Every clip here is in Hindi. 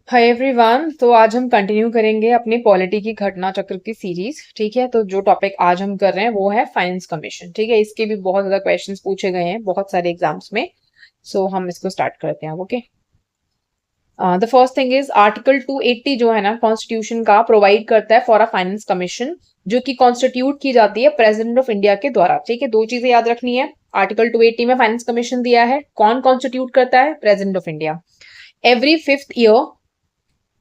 Hi everyone. तो आज हम कंटिन्यू करेंगे अपनी पॉलिटी की घटना चक्र की सीरीज। ठीक है, तो जो टॉपिक आज हम कर रहे हैं वो है फाइनेंस कमीशन। ठीक है, इसके भी बहुत ज्यादा क्वेश्चंस पूछे गए हैं बहुत सारे एग्जाम्स में। सो हम इसको स्टार्ट करते हैं। Okay, the first thing is article 280 जो है ना कॉन्स्टिट्यूशन का, प्रोवाइड करता है फॉर अ फाइनेंस कमीशन, जो कि कॉन्स्टिट्यूट की जाती है प्रेसिडेंट ऑफ इंडिया के द्वारा। ठीक है, दो चीजें याद रखनी है। आर्टिकल 280 में फाइनेंस कमीशन दिया है, कौन कॉन्स्टिट्यूट करता है? President of India. Every 5th year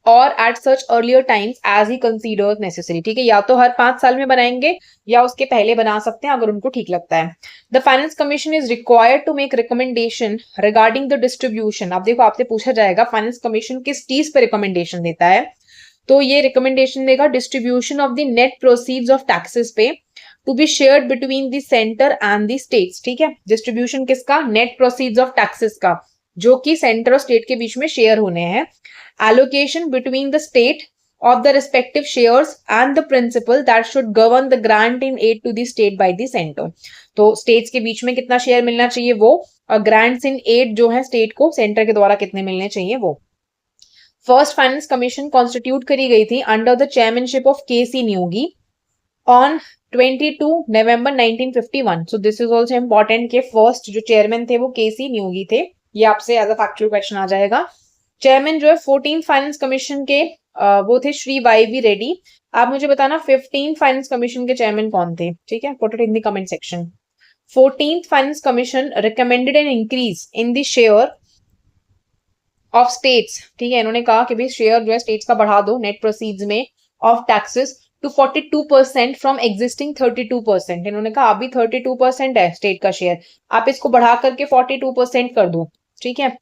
और at such earlier times as he considers necessary. ठीक है, या तो हर 5 साल में बनाएंगे या उसके पहले बना सकते हैं अगर उनको ठीक लगता है। The finance commission is required to make recommendation regarding the distribution. अब देखो, आपसे पूछा जाएगा फाइनेंस कमीशन किस चीज पे रिकमेंडेशन देता है, तो ये रिकमेंडेशन देगा distribution of the net proceeds of taxes पे to be shared between the centre and the states. ठीक है, डिस्ट्रीब्यूशन किसका? नेट प्रोसीड्स ऑफ टैक्सेस का, जो कि सेंटर और स्टेट के बीच में शेयर होने हैं। Allocation between the state of the respective shares and the principal that should govern the grant in aid to the state by the center। तो states के बीच में कितना शेयर मिलना चाहिए वो, और grants in aid जो है स्टेट को सेंटर के द्वारा कितने मिलने चाहिए वो। फर्स्ट फाइनेंस कमीशन कॉन्स्टिट्यूट करी गई थी under the chairmanship of K C. Neogy on 22 November 1951। So this is also important कि फर्स्ट जो चेयरमैन थे वो के.सी. न्योगी थे। ये आपसे एज अ फैक्चुअल क्वेश्चन आ जाएगा। चेयरमैन जो है 14 फाइनेंस कमीशन के वो थे श्री वाई.वी. रेड्डी। आप मुझे बताना 15 फाइनेंस कमीशन के चेयरमैन कौन थे? ठीक है, put it in the comment section. 14th finance commission recommended an increase in the share of states. ठीक है, इन्होंने कहा कि भाई शेयर जो है स्टेट्स का बढ़ा दो नेट प्रोसीड्स में of taxes to 42% from existing 32%। इन्होंने कहा अभी 32% है स्टेट का शेयर, आप इसको बढ़ा करके 42% कर दो। ठीक है,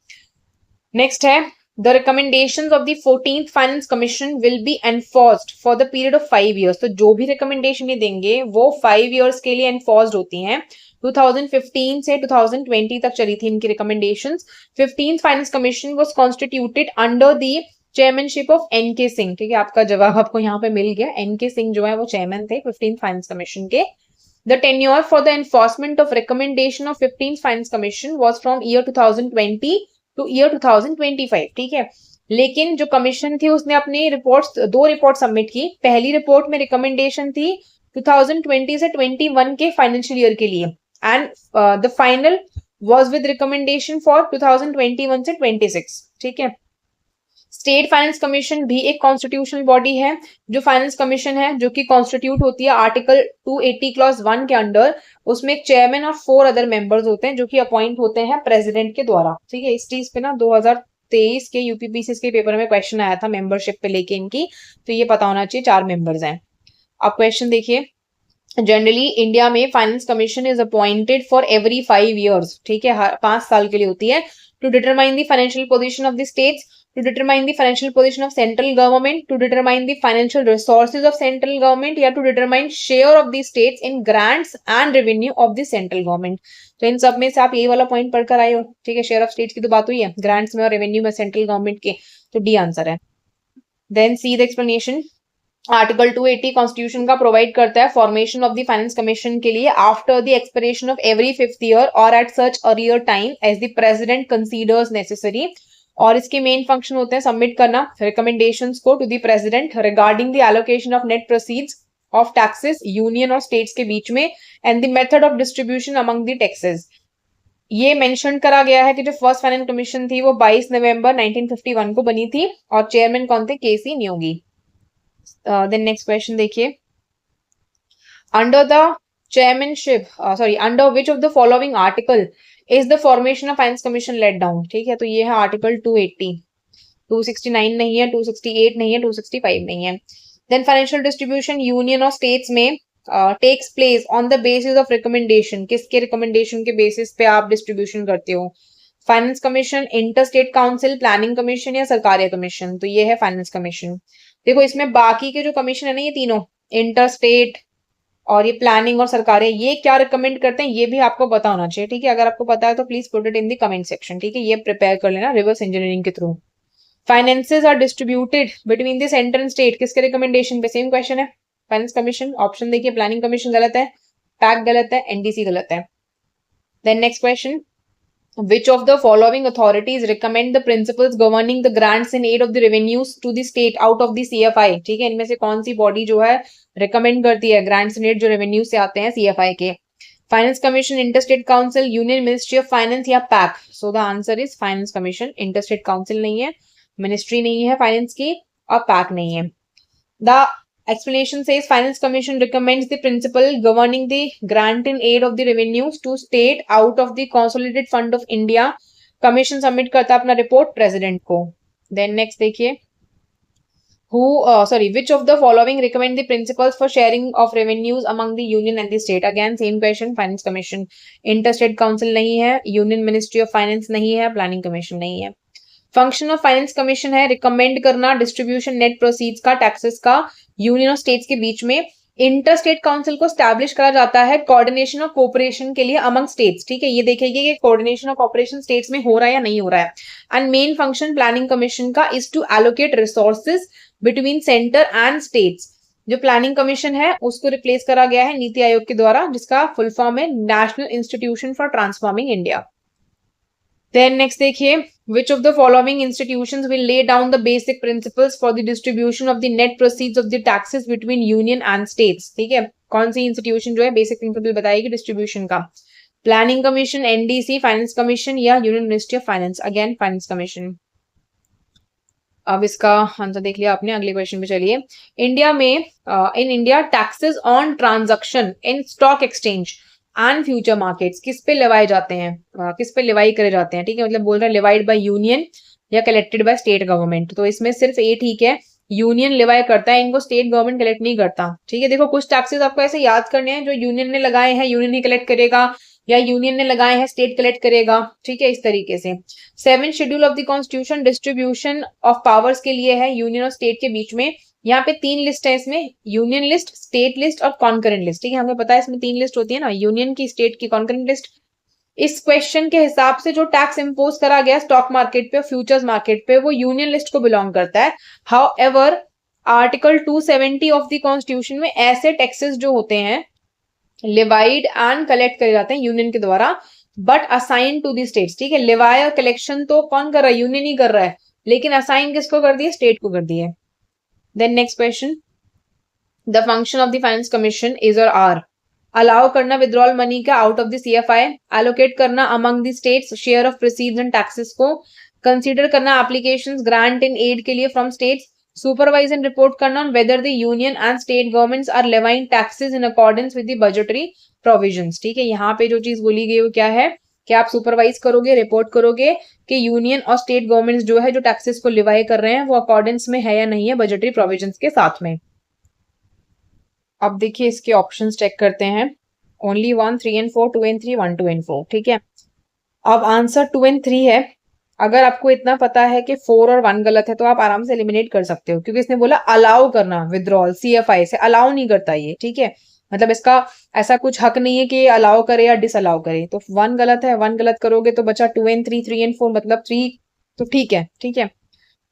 नेक्स्ट है the recommendations of the 14th finance commission will be enforced for the period of 5 years। तो जो भी रिकमेंडेशन ये देंगे वो 5 years के लिए एनफोर्स्ड होती हैं। 2015 से 2020 तक चली थी इनकी recommendations. 15th finance commission was constituted under the chairmanship of NK. Singh. ठीक है, आपका जवाब आपको यहाँ पे मिल गया। एन.के. सिंह जो है वो चेयरमैन थे 15th फाइनेंस कमीशन के। The tenure for the enforcement of recommendation of 15th Finance Commission was from year 2020 to year 2025। ठीक है, लेकिन जो कमीशन थी उसने अपनी रिपोर्ट्स, दो रिपोर्ट सबमिट की। पहली रिपोर्ट में रिकमेंडेशन थी 2020 से 21 के फाइनेंशियल ईयर के लिए, and the final was with recommendation for 2021 से 26। ठीक है, स्टेट फाइनेंस कमीशन भी एक कॉन्स्टिट्यूशनल बॉडी है। जो फाइनेंस कमीशन है जो कि कॉन्स्टिट्यूट होती है आर्टिकल 280 क्लॉज 1 के अंडर, उसमें एक चेयरमैन और 4 अदर मेंबर्स होते हैं जो कि अपॉइंट होते हैं प्रेसिडेंट के द्वारा। ठीक है, इस चीज पे ना 2023 के यूपीपीसीएस के पेपर में क्वेश्चन आया था मेंबरशिप पे लेके इनकी, तो ये पता होना चाहिए 4 मेंबर्स हैं। अब क्वेश्चन देखिए, जनरली इंडिया में finance commission is appointed for every 5 years। ठीक है, हर 5 साल के लिए होती है। To determine the financial position of the states, to determine the financial position of central government, to determine the financial resources of central government, या to determine share of the states in grants and revenue of the central government। तो इन सब में से आप ये वाला पॉइंट पढ़कर आए हो। ठीक है, शेयर ऑफ स्टेट्स की तो बात हुई है, ग्रांट्स में और रेवेन्यू में सेंट्रल गवर्नमेंट के, तो डी आंसर है। Then see the explanation. Article 280 constitution का प्रोवाइड करता है formation of the finance commission के लिए after the expiration of every 5th year और at such earlier time as the president considers necessary. और इसके मेन फंक्शन होते हैं सबमिट करना रिकमेंडेशंस को to the president regarding the allocation of net proceeds of taxes union और स्टेट्स के बीच में, and the method of distribution among the taxes. ये मेंशन करा गया है कि जो फर्स्ट फाइनेंस कमीशन थी वो 22 नवंबर 1951 को बनी थी, और चेयरमैन कौन थे? के.सी. न्योगी। देन नेक्स्ट क्वेश्चन देखिए, under the chairmanship under which of the following article is the formation of finance commission let down। ठीक है, तो ये है आर्टिकल 280। 269 नहीं है, 268 नहीं है, 265 नहीं है। देन फाइनेंशियल डिस्ट्रीब्यूशन यूनियन और स्टेट्स में takes place on the basis of recommendation. किसके रिकमेंडेशन के बेसिस पे आप डिस्ट्रीब्यूशन करते हो? Finance commission, inter state council, planning commission या सरकारी कमीशन? तो ये है फाइनेंस कमीशन। देखो, इसमें बाकी के जो कमीशन है ना, ये तीनों इंटर स्टेट और ये प्लानिंग और सरकारें, ये क्या रिकमेंड करते हैं ये भी आपको पता होना चाहिए। ठीक है, अगर आपको पता है तो please put it in the comment section. ठीक है, ये प्रिपेयर कर लेना रिवर्स इंजीनियरिंग के through. Finances are distributed between the centre and state, किसके रिकमेंडेशन पे? सेम क्वेश्चन है। फाइनेंस कमीशन ऑप्शन देखिए, प्लानिंग कमीशन गलत है, पैक गलत है, एनडीसी गलत है। Then next question, Which of the following authorities recommend the principles governing the grants and aid of the revenues to the state out of the CFI? ठीक है, इनमें से कौन सी बॉडी जो है recommend करती है grants and aid जो revenue से आते हैं CFI के? Finance commission, interstate council, union ministry of finance या पैक? So the answer is finance commission. Interstate council नहीं है, मिनिस्ट्री नहीं है फाइनेंस की, और पैक नहीं है. The explanation says finance commission recommends the principle governing the grant and aid of the revenues to state out of the consolidated fund of India. Commission submit करता है अपना रिपोर्ट प्रेसिडेंट को. देन नेक्स्ट देखिए, which of the following recommend the principles for sharing of revenues among the union and the state? Again same question, finance commission. interstate council नहीं है, union ministry of finance नहीं है, planning commission नहीं है. फंक्शन ऑफ फाइनेंस कमीशन है रिकमेंड करना डिस्ट्रीब्यूशन नेट प्रोसीड्स का, टैक्सेस का यूनियन और स्टेट्स के बीच में. इंटर स्टेट काउंसिल को स्टैब्लिश करा जाता है कोऑर्डिनेशन और कोऑपरेशन के लिए अमंग स्टेट्स. ठीक है, ये देखेंगे कि कोऑर्डिनेशन और कोऑपरेशन स्टेट्स में हो रहा है या नहीं हो रहा है. And main function planning commission का is to allocate resources between centre and states. जो प्लानिंग कमीशन है उसको रिप्लेस करा गया है नीति आयोग के द्वारा, जिसका फुल फॉर्म है national institution for transforming India. Then next देखिए, which of the following institutions will lay down the basic principles for the distribution of the net proceeds of the taxes between union and states? ठीक है, कौन सी इंस्टीट्यूशन जो है बेसिक प्रिंसिपल बताएगी डिस्ट्रीब्यूशन का? Planning commission, NDC, finance commission या union ministry of finance? Again finance commission. अब इसका आंसर देख लिया आपने, अगले क्वेश्चन पे चलिए. इंडिया में in India taxes on transaction in stock exchange and future markets किस पे लेवाए जाते हैं, किस पे लेवाई करे जाते हैं? ठीक है, मतलब बोल रहे हैं लेवाइड बाय यूनियन या कलेक्टेड बाय स्टेट गवर्नमेंट. तो इसमें सिर्फ ए ठीक है, यूनियन लेवाई करता है, इनको स्टेट गवर्नमेंट कलेक्ट नहीं करता. ठीक है, देखो कुछ टैक्सेस आपको ऐसे याद करने हैं जो यूनियन ने लगाए हैं यूनियन ही कलेक्ट करेगा, या यूनियन ने लगाए हैं स्टेट कलेक्ट करेगा. ठीक है, इस तरीके से. 7th schedule of the constitution distribution of powers के लिए है यूनियन और स्टेट के बीच में. यहाँ पे 3 लिस्ट है इसमें, यूनियन लिस्ट, स्टेट लिस्ट और कॉन्करेंट लिस्ट. ठीक है, हमें पता है इसमें 3 लिस्ट होती है ना, यूनियन की, स्टेट की, कॉन्करेंट लिस्ट. इस क्वेश्चन के हिसाब से जो टैक्स इंपोज करा गया स्टॉक मार्केट पे, फ्यूचर्स मार्केट पे, वो यूनियन लिस्ट को बिलोंग करता है. However article 270 of the constitution में ऐसे टैक्सेस जो होते हैं लिवाइड एंड कलेक्ट करे जाते हैं यूनियन के द्वारा, but assign to the states. ठीक है, लिवाई और कलेक्शन तो कौन कर रहा है? यूनियन ही कर रहा है, लेकिन असाइन किसको कर दिया? स्टेट को कर दिया. Then next question, the function of the finance commission is or are: allow करना withdrawal money का out of the CFI, allocate करना among the states share of proceeds and taxes को, consider करना applications grant and aid के लिए from states, supervise and report करना on whether the union and state governments are levying taxes in accordance with the budgetary provisions. ठीक है, यहाँ पे जो चीज बोली गई वो क्या है कि आप सुपरवाइज करोगे, रिपोर्ट करोगे कि यूनियन और स्टेट गवर्नमेंट्स जो है जो टैक्सेस को लिवाई कर रहे हैं वो अकॉर्डेंस में है या नहीं है बजटरी प्रोविजंस के साथ में. अब देखिए इसके ऑप्शंस चेक करते हैं. Only 1, 3 and 4, 2 and 3, 1, 2 and 4. ठीक है, अब आंसर 2 and 3 है. अगर आपको इतना पता है कि 4 और 1 गलत है तो आप आराम से एलिमिनेट कर सकते हो, क्योंकि इसने बोला अलाउ करना विड्रॉल, CFI से अलाउ नहीं करता ये. ठीक है, मतलब इसका ऐसा कुछ हक नहीं है कि अलाउ करे या डिसअलाउ करे. तो 1 गलत है, 1 गलत करोगे तो बचा 2 and 3, 3 and 4, मतलब 3 तो ठीक है. ठीक है,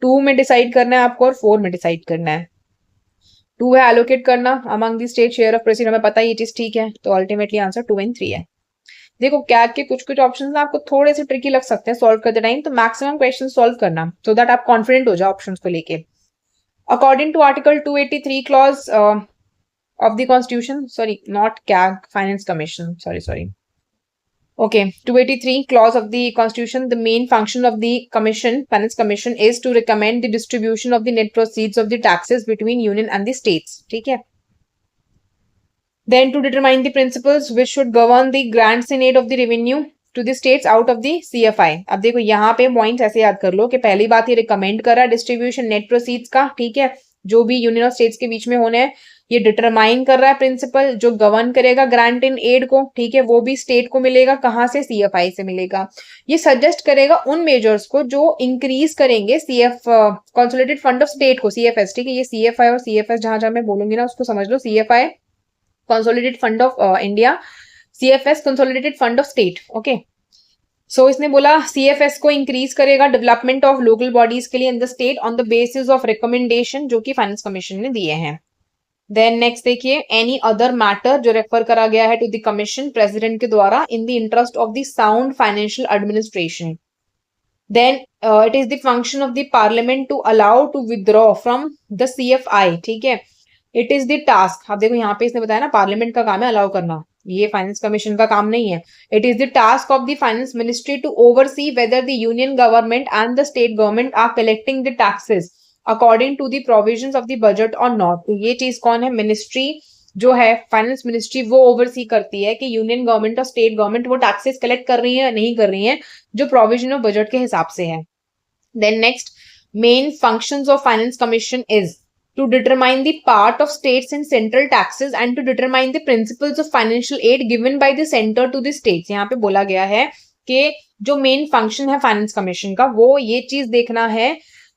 2 में डिसाइड करना है आपको और 4 में डिसाइड करना है. 2 है एलोकेट करना among the state share of proceed, हमें पता है ये चीज ठीक है, तो अल्टीमेटली आंसर 2 and 3 है. देखो कैग के कुछ कुछ ऑप्शंस आपको थोड़े से ट्रिकी लग सकते हैं सॉल्व करते टाइम, तो मैक्सिमम क्वेश्चन सॉल्व करना सो दैट आप कॉन्फिडेंट हो जाओ ऑप्शंस को लेके. According to article 283 clause of the constitution, sorry, not CAG, finance commission, sorry. Okay, 283 clause of the constitution, the main function of the commission, finance commission, is to recommend the distribution of the net proceeds of the taxes between union and the states. ठीक है, then to determine the principles which should govern the grants and aid of the revenue to the states out of the CFI. अब देखो यहाँ पे पॉइंट्स ऐसे याद कर लो कि पहली बात ये रिकमेंड कर रहा है डिस्ट्रीब्यूशन नेट प्रोसीड्स का. ठीक है, जो भी यूनियन और स्टेट्स के बीच में होने हैं, ये डिटरमाइन कर रहा है प्रिंसिपल जो गवर्न करेगा ग्रांट इन एड को. ठीक है, वो भी स्टेट को मिलेगा, कहां से? CFI से मिलेगा. ये सजेस्ट करेगा उन मेजर्स को जो इंक्रीज करेंगे कंसोलिडेटेड फंड ऑफ स्टेट को, CFS. ठीक है, ये CFI और CFS जहां जहां मैं बोलूंगी ना उसको समझ लो. CFI consolidated fund of India, CFS consolidated fund of state. Okay, so इसने बोला CFS को इंक्रीज करेगा डेवलपमेंट ऑफ लोकल बॉडीज के लिए in the state on the basis of recommendation जो कि फाइनेंस कमीशन ने दिए हैं. देन नेक्स्ट देखिए, एनी अदर मैटर जो रेफर करा गया है टू द कमीशन प्रेसिडेंट के द्वारा in the interest of the sound financial administration, then it is the function of the parliament to allow to withdraw from the CFI, ठीक है। इट इज द टास्क, अब देखो यहाँ पे इसने बताया ना पार्लियामेंट का काम है अलाउ करना, ये फाइनेंस कमीशन का काम नहीं है। It is the task of the finance ministry to oversee whether the union government and the state government are collecting the taxes according to the provisions of the budget और नॉट। तो ये चीज कौन है, मिनिस्ट्री जो है फाइनेंस मिनिस्ट्री, वो ओवरसी करती है कि यूनियन गवर्नमेंट और स्टेट गवर्नमेंट वो टैक्सेस कलेक्ट कर रही है या नहीं कर रही है, जो प्रोविजन ऑफ बजट के हिसाब से है। Then next, main functions of finance commission is to determine the part of states in central taxes and to determine the principles of financial aid given by the center to the states। यहाँ पे बोला गया है कि जो मेन फंक्शन है फाइनेंस कमीशन का, वो ये चीज देखना है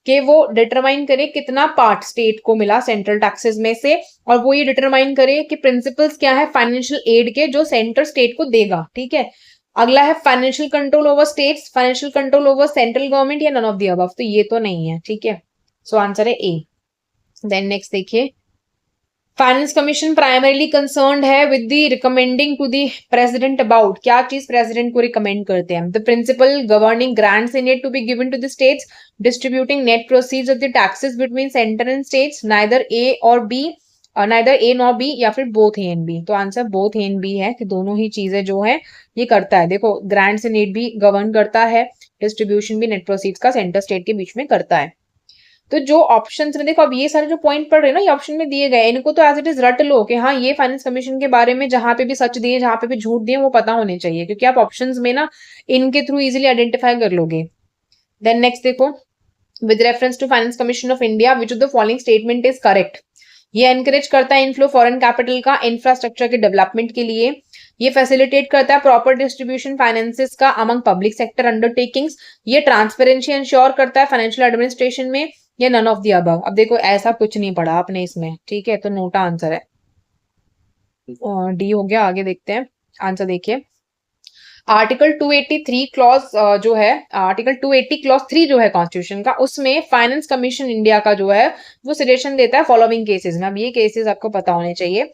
कि वो डिटरमाइन करे कितना पार्ट स्टेट को मिला सेंट्रल टैक्सेस में से, और वो ये डिटरमाइन करे कि प्रिंसिपल्स क्या है फाइनेंशियल एड के जो सेंटर स्टेट को देगा, ठीक है। अगला है financial control over states, financial control over central government या नन ऑफ द अबव, तो ये तो नहीं है, ठीक है। सो आंसर है ए। देन नेक्स्ट देखिए, फाइनेंस कमीशन प्राइमरीली कंसर्न्ड है with the recommending to the president about, क्या चीज प्रेसिडेंट को रिकमेंड करते हैं, the principle governing grants in aid to be given to the states, distributing net proceeds of the taxes between centre and states, neither A और B, neither A nor B, या फिर बोथ ए एंड बी। तो answer both A and B है कि दोनों ही चीजें जो है ये करता है। देखो ग्रांट्स इन इट भी गवर्न करता है, डिस्ट्रीब्यूशन भी नेट प्रोसीड्स का सेंटर स्टेट के बीच में करता है। तो जो ऑप्शन में देखो, अब ये सारे जो पॉइंट पढ़ रहे हैं ना, ये ऑप्शन में दिए गए, इनको तो एज इट इज रट लो कि हाँ ये फाइनेंस कमीशन के बारे में जहां पे भी सच दिए जहां पे भी झूठ दिए वो पता होने चाहिए, क्योंकि आप ऑप्शंस में ना इनके थ्रू इजीली आइडेंटिफाई कर लोगे। देन नेक्स्ट देखो, with reference to finance commission of India which of the following statement is correct. ये एनकरेज करता है इनफ्लो फॉरेन कैपिटल का इंफ्रास्ट्रक्चर के डेवलपमेंट के लिए, ये फैसिलिटेट करता है प्रॉपर डिस्ट्रीब्यूशन फाइनेंसेस का अमंग पब्लिक सेक्टर अंडरटेकिंग्स, ये ट्रांसपेरेंसी इंश्योर करता है फाइनेंशियल एडमिनिस्ट्रेशन में, ये नन ऑफ द अबव। अब देखो ऐसा कुछ नहीं पढ़ा आपने इसमें, ठीक है, तो नोटा आंसर है, डी हो गया। आगे देखते हैं आंसर, देखिए आर्टिकल 283 क्लॉज जो है, आर्टिकल 280 क्लॉज 3 जो है कॉन्स्टिट्यूशन का, उसमें फाइनेंस कमीशन इंडिया का जो है वो सजेशन देता है फॉलोइंग केसेस में। अब ये केसेस आपको पता होने चाहिए।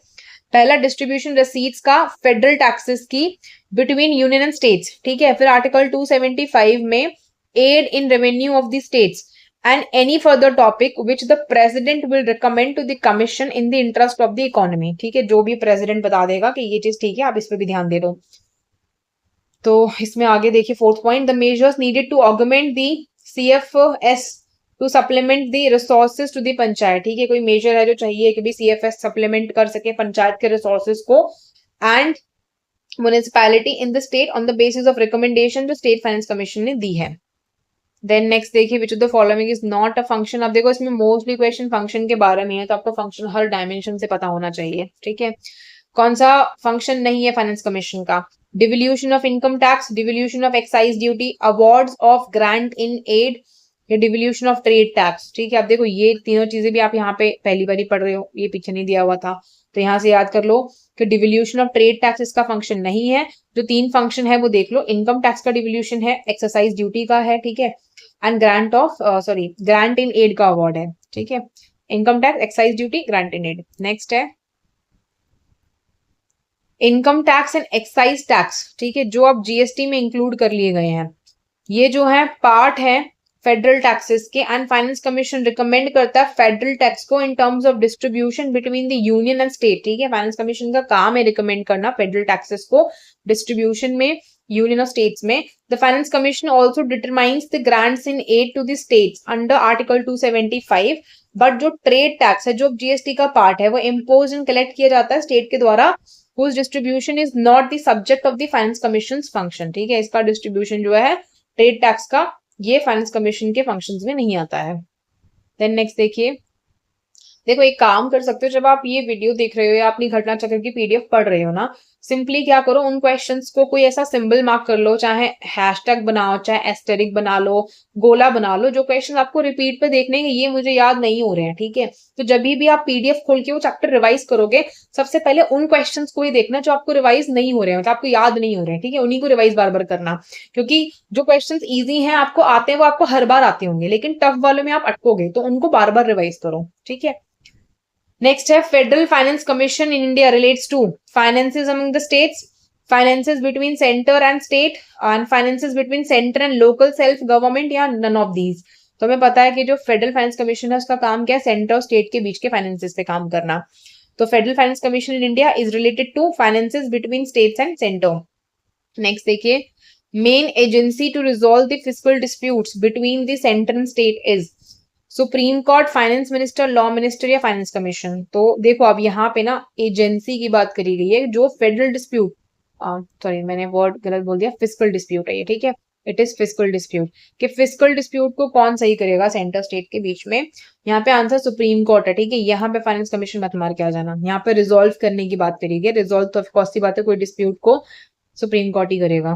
पहला, डिस्ट्रीब्यूशन रिसीट्स का फेडरल टैक्सेस की बिटवीन यूनियन एंड स्टेट्स, ठीक है। फिर आर्टिकल 275 में aid in revenue of the states and any further topic which the president will recommend to the commission in the interest of the economy, ठीक है। जो भी president बता देगा कि ये चीज ठीक है, आप इस पे भी ध्यान दे दो। तो इसमें आगे देखिए fourth point, the measures needed to augment the CFS to supplement the resources to the panchayat, ठीक है। कोई मेजर है जो चाहिए कि भी CFS सप्लीमेंट कर सके पंचायत के रिसोर्सेज को, and municipality in the state on the basis of recommendation जो स्टेट फाइनेंस कमीशन ने दी है। देन नेक्स्ट देखिए, which of the following is not a function. अब देखो इसमें मोस्टली क्वेश्चन फंक्शन के बारे में है, तो आपको फंक्शन हर डायमेंशन से पता होना चाहिए, ठीक है। कौन सा फंक्शन नहीं है फाइनेंस कमीशन का, devolution of income tax, devolution of excise duty, awards of grant in aid, या डिवोल्यूशन ऑफ ट्रेड टैक्स, ठीक है। अब देखो ये तीनों चीजें भी आप यहाँ पे पहली बार पढ़ रहे हो, ये पीछे नहीं दिया हुआ था, तो यहाँ से याद कर लो कि डिवोल्यूशन ऑफ ट्रेड टैक्स इसका फंक्शन नहीं है। जो 3 फंक्शन है वो देख लो, इनकम टैक्स का डिवोल्यूशन है, एक्सरसाइज ड्यूटी का है, ठीक है, and grant of grant in aid का अवार्ड है, ठीक है। Income tax, excise duty, grant in aid. Next है income tax and excise tax, ठीक है, जो अब GST में इंक्लूड कर लिए गए हैं। ये जो है पार्ट है फेडरल टैक्सेस के, एंड फाइनेंस कमीशन रिकमेंड करता है फेडरल टैक्स को in terms of distribution between the union and state, ठीक है। फाइनेंस कमीशन का काम है रिकमेंड करना फेडरल टैक्सेस को डिस्ट्रीब्यूशन में यूनियन और स्टेट्स में। The finance commission also determines the grants in aid to the states under article 275, but जो ट्रेड टैक्स है जो GST का पार्ट है वो इम्पोज एंड कलेक्ट किया जाता है स्टेट के द्वारा, whose distribution is not the subject of the finance commission's function, ठीक है। इसका डिस्ट्रीब्यूशन जो है ट्रेड टैक्स का, ये फाइनेंस कमीशन के फंक्शंस में नहीं आता है। देन नेक्स्ट देखिए, देखो एक काम कर सकते हो, जब आप ये वीडियो देख रहे हो या अपनी घटना चक्र की PDF पढ़ रहे हो ना, सिंपली क्या करो, उन क्वेश्चंस को कोई ऐसा सिंबल मार्क कर लो, चाहे हैशटैग बनाओ, चाहे एस्टेरिक बना लो, गोला बना लो, जो क्वेश्चन आपको रिपीट पे देखने के ये मुझे याद नहीं हो रहे हैं, ठीक है। तो जब भी आप PDF खोल के वो चैप्टर रिवाइज करोगे, सबसे पहले उन क्वेश्चन को ही देखना जो आपको रिवाइज नहीं हो रहे हैं, मतलब आपको याद नहीं हो रहे हैं, ठीक है। उन्हीं को रिवाइज बार बार करना, क्योंकि जो क्वेश्चन ईजी है आपको आते हैं वो आपको हर बार आते होंगे, लेकिन टफ वालों में आप अटकोगे, तो उनको बार बार रिवाइज करो, ठीक है। नेक्स्ट है federal finance commission in India relates to finances among the states, finances between centre and state, and finances between centre and local self government, या नन ऑफ दीज। तो हमें पता है कि जो फेडरल फाइनेंस कमीशन है उसका काम क्या है, सेंटर और स्टेट के बीच के फाइनेंसेस पे काम करना। तो federal finance commission in India is related to finances between states and centre. Next देखिए, main agency to resolve the fiscal disputes between the centre and state is supreme court, finance minister, law minister, या फाइनेंस कमीशन। तो देखो अब यहाँ पे ना एजेंसी की बात करी गई है जो फेडरल डिस्प्यूट, सॉरी मैंने वर्ड गलत बोल दिया, फिस्कल डिस्प्यूट है ये, ठीक है, इट इज फिस्कल डिस्प्यूट, कि फिस्कल डिस्प्यूट को कौन सही करेगा सेंटर स्टेट के बीच में। यहाँ पे आंसर सुप्रीम कोर्ट है, ठीक है, यहाँ पे फाइनेंस कमीशन मत मार के आ जाना, यहाँ पे रिजोल्व करने की बात करी गई, रिजोल्व तो ऑफकोर्स की बात है, कोई डिस्प्यूट को सुप्रीम कोर्ट ही करेगा।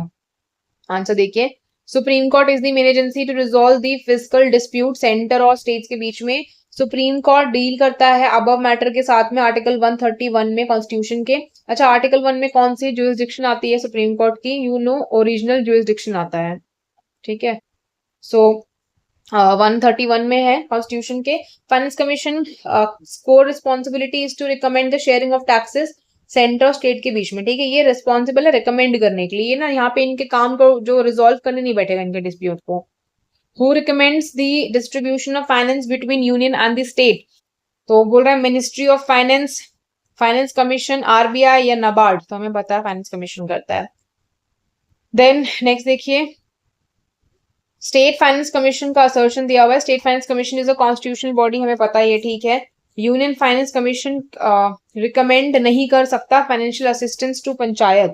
आंसर देखिए, supreme court is the main agency to resolve the fiscal dispute centre और स्टेट्स के बीच में। सुप्रीम कोर्ट डील करता है अबव मैटर के साथ में आर्टिकल 131 में कॉन्स्टिट्यूशन के। अच्छा, आर्टिकल 1 में कौन सी ज्यूरिसडिक्शन आती है सुप्रीम कोर्ट की, यू नो ओरिजिनल ज्यूरिसडिक्शन आता है, ठीक है। सो 131 में है कॉन्स्टिट्यूशन के। Finance commission core responsibility is to recommend the sharing of taxes centre और स्टेट के बीच में, ठीक है, ये रिस्पॉन्सिबल है रिकमेंड करने के लिए, ये ना यहाँ पे इनके काम को जो रिजोल्व करने नहीं बैठेगा इनके डिस्प्यूट को। Who recommends the distribution of finance between union and the state, तो बोल रहा है ministry of finance, finance commission, RBI या नाबार्ड, तो हमें पता है फाइनेंस कमीशन करता है। देन नेक्स्ट देखिए, स्टेट फाइनेंस कमीशन का असर्शन दिया हुआ है, state finance commission is a constitutional body, हमें पता है ये, ठीक है। यूनियन फाइनेंस कमीशन रिकमेंड नहीं कर सकता फाइनेंशियल असिस्टेंस टू पंचायत,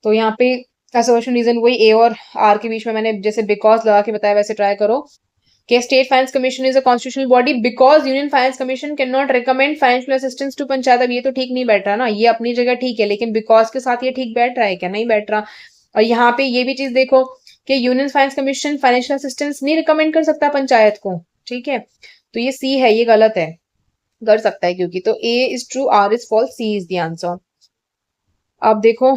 तो यहाँ पे असर्शन रीजन वही ए और आर के बीच में मैंने जैसे बिकॉज लगा के बताया वैसे ट्राई करो कि state finance commission is a constitutional body because union finance commission can not recommend financial assistance to panchayat. अब ये तो ठीक नहीं बैठ रहा ना, ये अपनी जगह ठीक है, लेकिन बिकॉज के साथ ये ठीक बैठ रहा है क्या, नहीं बैठ रहा। और यहाँ पे ये भी चीज देखो कि union finance commission financial assistance नहीं रिकमेंड कर सकता पंचायत को, ठीक है, तो ये सी है, ये गलत है, कर सकता है क्योंकि, तो A is true, R is false, C is the answer. अब देखो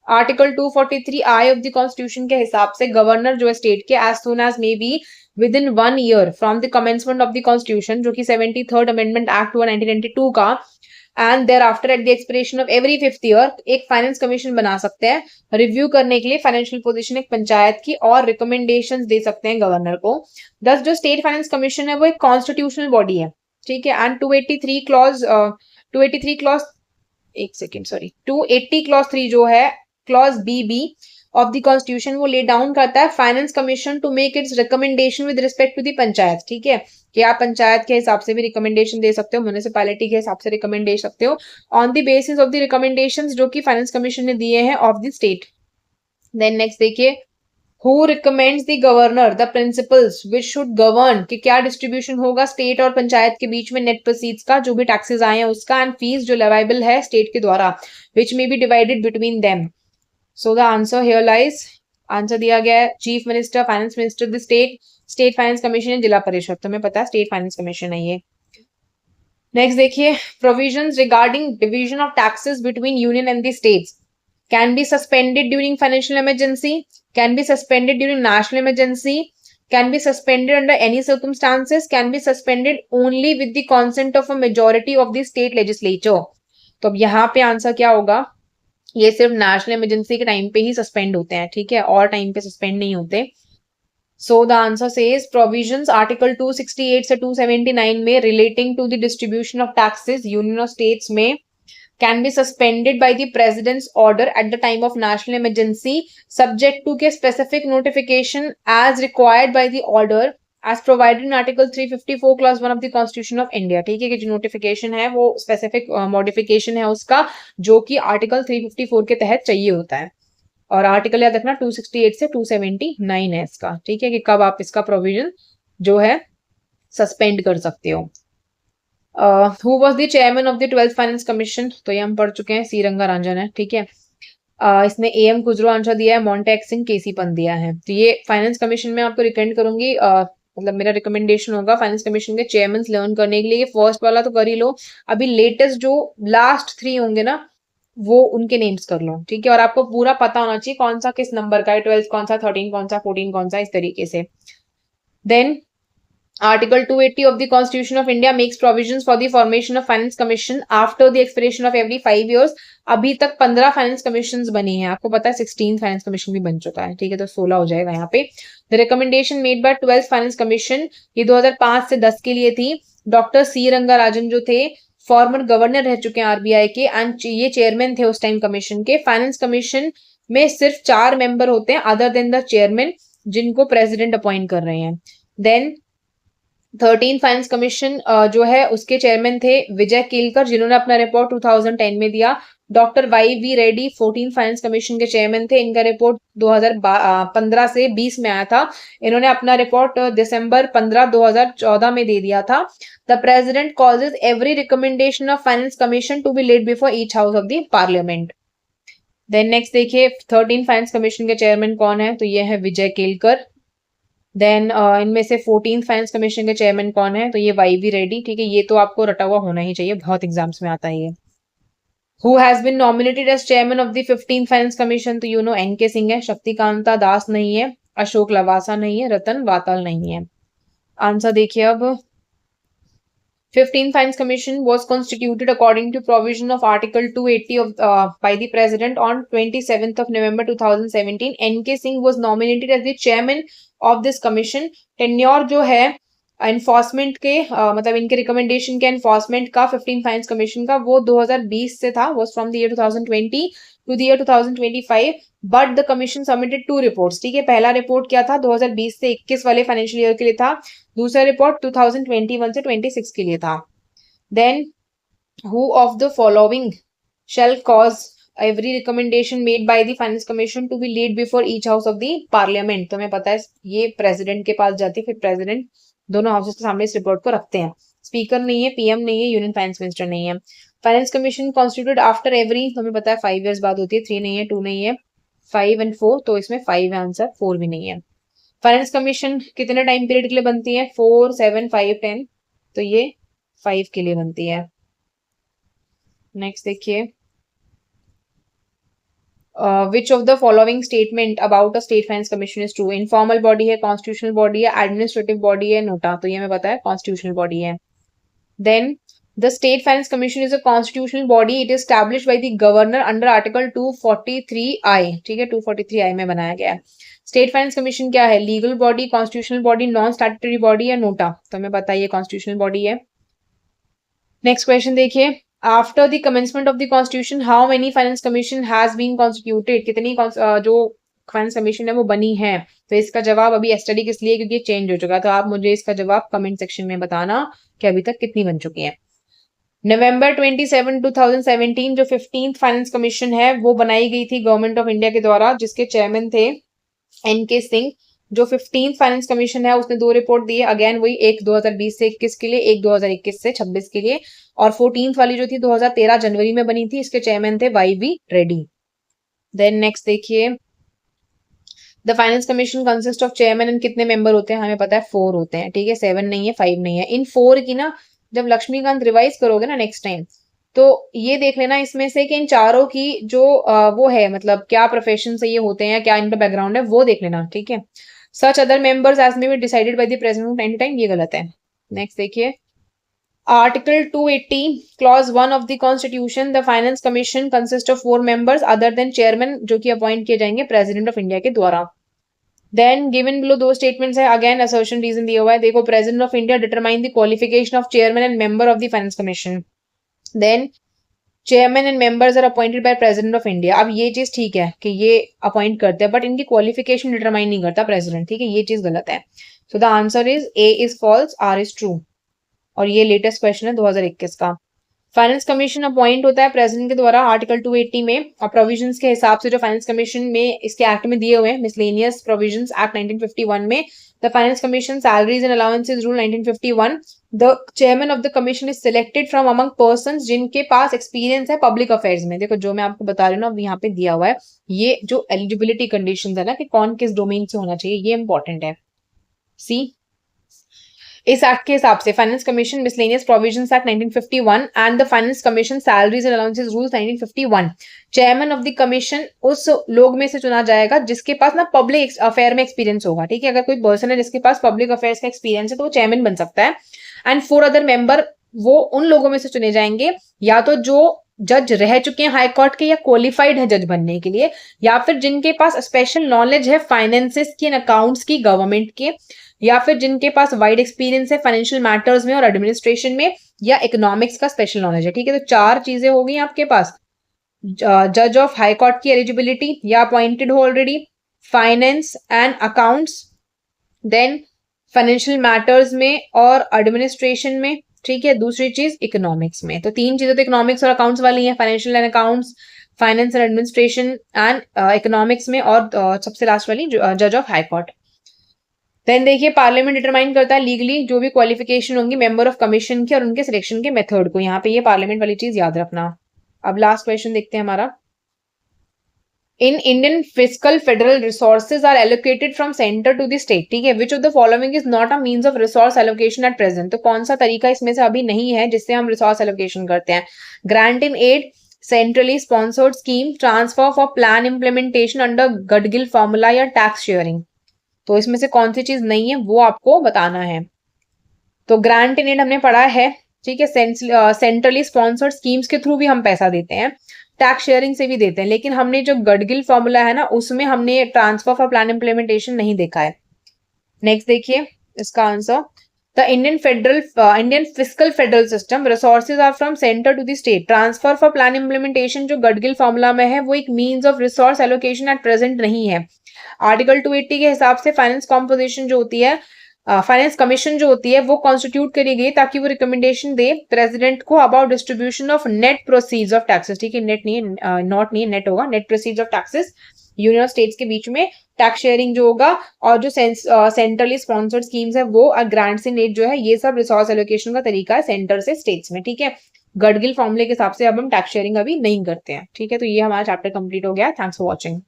article 243 I of the constitution के हिसाब से गवर्नर जो है स्टेट के as soon as may be within 1 year from the commencement of the constitution, जो कि 73rd अमेंडमेंट एक्ट हुआ 1992 का, and thereafter at the expiration of every 5th year एक फाइनेंस कमीशन बना सकते हैं रिव्यू करने के लिए फाइनेंशियल पोजीशन एक पंचायत की, और रिकमेंडेशंस दे सकते हैं गवर्नर को। दस जो स्टेट फाइनेंस कमीशन है वो एक कॉन्स्टिट्यूशनल बॉडी है, ठीक है, एंड 283 क्लॉज एक सेकेंड सॉरी 280 क्लॉज 3 जो है clause B of the constitution वो ले डाउन करता है finance commission to make its recommendation with respect to the panchayat, ठीक है, कि आप पंचायत के हिसाब से भी रिकमेंडेशन दे सकते हो, म्युनिसिपैलिटी के हिसाब से रिकमेंड दे सकते हो on the basis of the recommendations जो कि फाइनेंस कमीशन ने दिए हैं of the state. Then next देखिए, who recommends the governor the principles which should govern, कि क्या डिस्ट्रीब्यूशन होगा स्टेट और पंचायत के बीच में नेट प्रोसीड्स का, जो भी टैक्सेस आए हैं उसका, एंड फीस जो लेवाइबल है स्टेट के द्वारा which may be divided between them. So the answer here lies, answer दिया गया है chief minister, finance minister the state, state finance commission, Zila Parishad, तो हमें पता है स्टेट फाइनेंस कमीशन है ये। नेक्स्ट देखिए, provisions regarding division of taxes between union and the states can be suspended during financial emergency, can be suspended during national emergency, can be suspended under any circumstances, can be suspended only with the consent of a majority of the state legislature। तो अब यहाँ पे आंसर क्या होगा, ये सिर्फ नेशनल इमरजेंसी के टाइम पे ही सस्पेंड होते हैं, ठीक है, और टाइम पे सस्पेंड नहीं होते। So the answer says provisions article 268 से 279 में relating to the distribution of taxes union और स्टेट्स में can be suspended by the president's order at the time of national emergency subject to a specific notification as required by the order as provided in article 354 clause 1 of the constitution of India, ठीक है, कि जो नोटिफिकेशन है वो स्पेसिफिक मॉडिफिकेशन है उसका जो कि आर्टिकल 354 के तहत चाहिए होता है, और आर्टिकल याद रखना 268 से 279 है इसका, ठीक है, कि कब आप इसका प्रोविजन जो है सस्पेंड कर सकते हो। Who was the chairman of the 12th finance commission, तो ये हम पढ़ चुके हैं, सी रंगाराजन है, ठीक है। इसने एम खुजरो आंसर दिया है, मोंटेक सिंह, केसी पंत दिया है, तो ये फाइनेंस कमीशन में आपको रिकमेंड करूंगी, मतलब मेरा रिकमेंडेशन होगा फाइनेंस कमीशन के चेयरमैन लर्न करने के लिए। फर्स्ट वाला तो कर ही लो, अभी लेटेस्ट जो लास्ट 3 होंगे ना वो उनके नेम्स कर लो, ठीक है, और आपको पूरा पता होना चाहिए कौन सा किस नंबर का है, 12 कौन सा, 13 कौन सा, 14 कौन सा, इस तरीके से। Then Article 280 of the Constitution of India makes provisions for the formation of Finance Commission after the expiration of every 5 years. अभी तक 15 फाइनेंस कमीशन बनी हैं, आपको पता है 16 फाइनेंस कमीशन भी बन चुका है, ठीक है, तो 16 हो जाएगा यहाँ पे। The recommendation made bye 12th finance commission, ये 2005 से 10 के लिए थी। डॉक्टर सी रंगाराजन जो थे फॉर्मर गवर्नर रह चुके हैं आरबीआई के एंड ये चेयरमैन थे उस टाइम कमीशन के। फाइनेंस कमीशन में सिर्फ 4 मेंबर होते हैं अदर देन द चेयरमैन, जिनको प्रेसिडेंट अपॉइंट कर रहे हैं। देन 13 फाइनेंस कमीशन जो है उसके चेयरमैन थे विजय केलकर, जिन्होंने अपना रिपोर्ट 2010 में दिया। Doctor Y V Reddy 14 finance commission के चेयरमैन थे, इनका रिपोर्ट 2015 से 20 में आया था। इन्होंने अपना रिपोर्ट दिसंबर 15 2014 में दे दिया था। The president causes every recommendation of finance commission to be laid before each house of the parliament. Then next देखिए 13 फाइनेंस कमीशन के चेयरमैन कौन है, तो ये है विजय केलकर। देन इनमें से 14th फाइनेंस कमीशन के चेयरमैन कौन है, तो ये वाई वी रेड्डी, ठीक है, ये तो आपको रटा हुआ होना ही चाहिए, बहुत एग्जाम्स में आता है ये। Who has been nominated as chairman of the 15th finance commission, तो यू नो एनके सिंह है, शक्तिकांता दास नहीं है, अशोक लवासा नहीं है, रतन वाताल नहीं है। आंसर देखिए अब। 15th Finance Commission was constituted according to provision of Article 280 of by the President on 27th of November 2017. N.K. Singh was nominated as the chairman of this commission. Tenure जो है एनफोर्समेंट के मतलब इनके रिकमेंडेशन के एनफोर्समेंट का 15 फाइनेंस कमीशन का वो 2020 से था, was from the year 2020 to the year 2025, but the commission submitted 2 reports, ठीक है। पहला रिपोर्ट क्या था 2020 से 21 वाले फाइनेंशियल ईयर के लिए था, दूसरा रिपोर्ट 2021 से 26 के लिए था। Then who of the following shall cause every recommendation made by the finance commission to be laid before each house of the parliament, तो हमें पता है ये प्रेसिडेंट के पास जाती है, फिर प्रेसिडेंट दोनों हाउसेस के सामने इस रिपोर्ट को रखते हैं। स्पीकर नहीं है, पीएम नहीं है, यूनियन फाइनेंस मिनिस्टर नहीं है। Finance commission constituted after every, तो हमें पता है 5 years बाद होती है, 3 नहीं है, 2 नहीं है, 5 and 4, तो इसमें 5 है आंसर, 4 भी नहीं है। फाइनेंस कमीशन कितने टाइम पीरियड के लिए बनती है, 4, 7, 5, 10, तो ये 5 के लिए बनती है। नेक्स्ट देखिए which of the following statement about a state finance commission is true. Informal body है, कॉन्स्टिट्यूशनल बॉडी है, एडमिनिस्ट्रेटिव बॉडी है, नोटा, तो ये हमें पता है कॉन्स्टिट्यूशनल बॉडी है। Then the State Finance Commission is a constitutional body. It is established by the governor under Article 243I, ठीक है, 243I में बनाया गया है। State Finance Commission क्या है, legal body, constitutional body, non statutory body या नोटा, तो हमें पता है ये कॉन्स्टिट्यूशनल बॉडी है। नेक्स्ट क्वेश्चन देखिए, after the commencement of the constitution how many finance commission has been constituted, कितनी जो फाइनेंस कमीशन है वो बनी है, तो इसका जवाब अभी एस्टडी किस लिए, क्योंकि चेंज हो चुका, तो आप मुझे इसका जवाब कमेंट सेक्शन में बताना कि अभी तक कितनी बन चुकी है। नवंबर 27 2017 जो 15th फाइनेंस कमीशन है वो बनाई गई थी गवर्नमेंट ऑफ इंडिया के द्वारा, जिसके चेयरमैन थे एनके सिंह। जो 15th फाइनेंस कमीशन है उसने 2 रिपोर्ट दी है, अगेन वही, एक 2020 से 21 के लिए, एक 2021 से 26 के लिए, और 14th वाली जो थी 2013 जनवरी में बनी थी, इसके चेयरमैन थे Y V Reddy. Then next देखिए the finance commission consist of chairman and कितने मेंबर होते हैं, हमें पता है 4 होते हैं, ठीक है, 7 नहीं है, 5 नहीं है। इन 4 की ना जब लक्ष्मीकांत रिवाइज करोगे ना नेक्स्ट टाइम, तो ये देख लेना इसमें से कि इन चारों की जो वो है मतलब क्या प्रोफेशन से ये होते हैं, क्या इनका बैकग्राउंड है, वो देख लेना, ठीक है। Such other members as may be decided by the president from time to time, ये गलत है। नेक्स्ट देखिए article 280 clause 1 of the constitution, the finance commission consist of 4 members other than chairman, जो कि अपॉइंट किए जाएंगे प्रेसिडेंट ऑफ इंडिया के द्वारा। देन गिवन बिलो 2 स्टेटमेंट्स है, अगेन असर्शन रीजन दिया हुआ है, देखो president of India determine the qualification of chairman and member of the finance commission, then chairman and members are appointed by president of India. अब ये चीज ठीक है कि ये अपॉइंट करते हैं, बट इनकी क्वालिफिकेशन डिटरमाइन नहीं करता प्रेसिडेंट, ठीक है, ये चीज गलत है। So the answer is A is false, R is true, और ये लेटेस्ट क्वेश्चन है 2021 का। फाइनेंस कमीशन अपॉइंट होता है प्रेसिडेंट के द्वारा आर्टिकल 280 में, और प्रोविजंस के हिसाब से जो फाइनेंस कमीशन में इसके एक्ट में दिए हुए हैं, मिसलेनियस प्रोविजंस एक्ट 1951 में, the finance commission salaries and allowances rule 1951, the chairman of the commission is selected from among persons जिनके पास एक्सपीरियंस है पब्लिक अफेयर्स में। देखो जो मैं आपको बता रही हूँ ना, यहाँ पे दिया हुआ है, ये जो एलिजिबिलिटी कंडीशंस है ना कि कौन किस डोमेन से होना चाहिए, ये इंपॉर्टेंट है। सी इस एक्ट के हिसाब से finance commission miscellaneous provisions act 1951 and the finance commission salaries and allowances rules 1951, chairman of the commission उस लोग में से चुना जाएगा जिसके पास ना पब्लिक अफेयर में एक्सपीरियंस होगा, ठीक है। अगर कोई पर्सन है जिसके पास पब्लिक अफेयर्स का एक्सपीरियंस है तो वो चेयरमैन बन सकता है। एंड 4 अदर मेंबर वो उन लोगों में से चुने जाएंगे या तो जो जज रह चुके हैं हाई कोर्ट के या क्वालिफाइड है जज बनने के लिए, या फिर जिनके पास स्पेशल नॉलेज है फाइनेंसेस की, अकाउंट्स की, गवर्नमेंट के, या फिर जिनके पास वाइड एक्सपीरियंस है फाइनेंशियल मैटर्स में और एडमिनिस्ट्रेशन में या इकोनॉमिक्स का स्पेशल नॉलेज है, ठीक है। तो 4 चीजें हो गई आपके पास। जज ऑफ हाई कोर्ट की एलिजिबिलिटी या अपॉइंटेड हो already, finance and accounts, then financial matters में और एडमिनिस्ट्रेशन में, ठीक है। दूसरी चीज इकोनॉमिक्स में। तो 3 चीजें तो इकोनॉमिक्स और अकाउंट्स वाली हैं, financial and accounts, finance and administration and economics में, और सबसे लास्ट वाली जज ऑफ हाई कोर्ट। देन देखिए पार्लियामेंट डिटरमाइन करता है लीगली जो भी क्वालिफिकेशन होंगी मेंबर ऑफ कमीशन की और उनके सिलेक्शन के मेथड को। यहाँ पे ये पार्लियामेंट वाली चीज याद रखना। अब लास्ट क्वेश्चन देखते हैं हमारा। In Indian physical federal resources are allocated from centre to the state, ठीक है। Which of the following is not a means of resource allocation at present, तो कौन सा तरीका इसमें से अभी नहीं है जिससे हम रिसोर्स एलोकेशन करते हैं। Grant in aid, centrally sponsored scheme, transfer for plan implementation under Gadgil formula या टैक्स शेयरिंग। तो इसमें से कौन सी चीज नहीं है वो आपको बताना है। तो ग्रांट इन एड हमने पढ़ा है, ठीक है। सेंट्रली स्पॉन्सर्ड स्कीम्स के थ्रू भी हम पैसा देते हैं, टैक्स शेयरिंग से भी देते हैं, लेकिन हमने जो गडगिल फॉर्मूला है ना उसमें हमने ट्रांसफर फॉर प्लान इम्प्लीमेंटेशन नहीं देखा है। नेक्स्ट देखिए इसका answer. The Indian physical federal system resources are from centre to the state, transfer for plan implementation जो गडगिल फॉर्मूला में है वो एक means of resource allocation at present नहीं है। आर्टिकल 280 के हिसाब से फाइनेंस कॉम्पोजिशन जो होती है, फाइनेंस कमीशन जो होती है वो कॉन्स्टिट्यूट करी गई ताकि वो रिकमेंडेशन दे प्रेसिडेंट को about distribution of net proceeds of taxes, ठीक है। नेट नहीं है, नॉट नहीं है, नेट होगा। Net proceeds of taxes union और स्टेट्स के बीच में टैक्स शेयरिंग जो होगा, और जो सेंट्रली स्पॉन्सर्ड स्कीम्स है वो, और ग्रांट्स इन एड जो है, ये सब रिसोर्स एलोकेशन का तरीका है सेंटर से स्टेट्स में, ठीक है। गडगिल फॉर्मूले के हिसाब से अब हम टैक्स शेयरिंग अभी नहीं करते हैं, ठीक है। तो ये हमारा चैप्टर कंप्लीट हो गया। Thanks for watching.